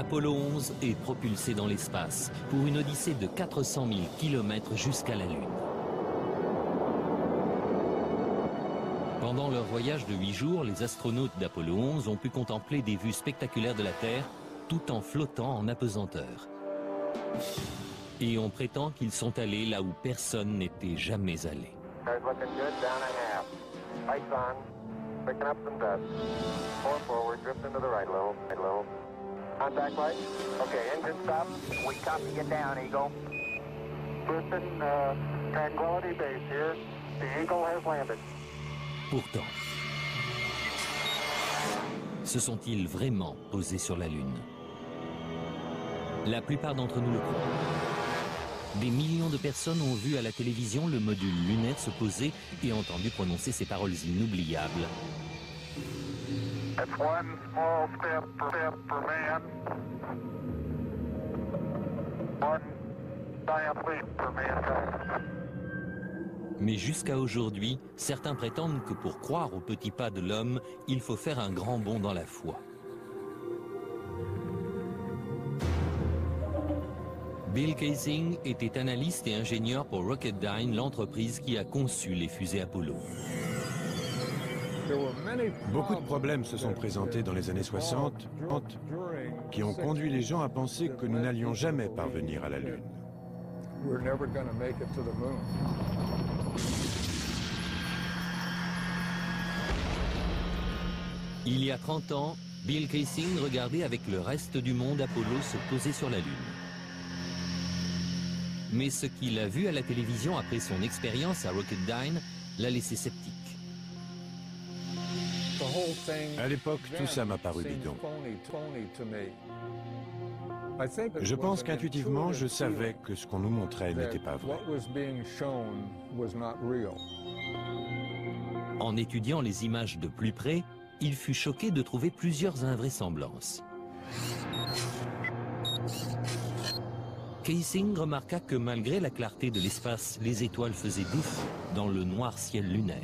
Apollo 11 est propulsé dans l'espace pour une odyssée de 400 000 km jusqu'à la Lune. Pendant leur voyage de 8 jours, les astronautes d'Apollo 11 ont pu contempler des vues spectaculaires de la Terre tout en flottant en apesanteur. Et on prétend qu'ils sont allés là où personne n'était jamais allé. Contact light. Okay, engine stop. We copy you down, Eagle. Houston, Tranquility Base here. The Eagle has landed. Pourtant, se sont-ils vraiment posés sur la Lune? La plupart d'entre nous le croient. Des millions de personnes ont vu à la télévision le module lunaire se poser et entendu prononcer ces paroles inoubliables. That's one small step for man, one giant leap for mankind. Mais jusqu'à aujourd'hui, certains prétendent que pour croire au petit pas de l'homme, il faut faire un grand bond dans la foi. Bill Kaysing était analyste et ingénieur pour Rocketdyne, l'entreprise qui a conçu les fusées Apollo. Beaucoup de problèmes se sont présentés dans les années 60 qui ont conduit les gens à penser que nous n'allions jamais parvenir à la Lune. Il y a 30 ans, Bill Kaysing regardait avec le reste du monde Apollo se poser sur la Lune. Mais ce qu'il a vu à la télévision après son expérience à Rocketdyne l'a laissé sceptique. À l'époque, tout ça m'a paru bidon. Je pense qu'intuitivement, je savais que ce qu'on nous montrait n'était pas vrai. En étudiant les images de plus près, il fut choqué de trouver plusieurs invraisemblances. Kaysing remarqua que malgré la clarté de l'espace, les étoiles faisaient défaut dans le noir ciel lunaire.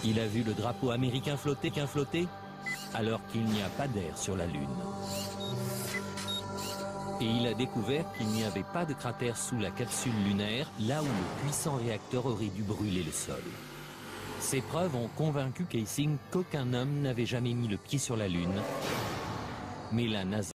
Il a vu le drapeau américain flotter alors qu'il n'y a pas d'air sur la Lune. Et il a découvert qu'il n'y avait pas de cratère sous la capsule lunaire, là où le puissant réacteur aurait dû brûler le sol. Ces preuves ont convaincu Kaysing qu'aucun homme n'avait jamais mis le pied sur la Lune, mais la NASA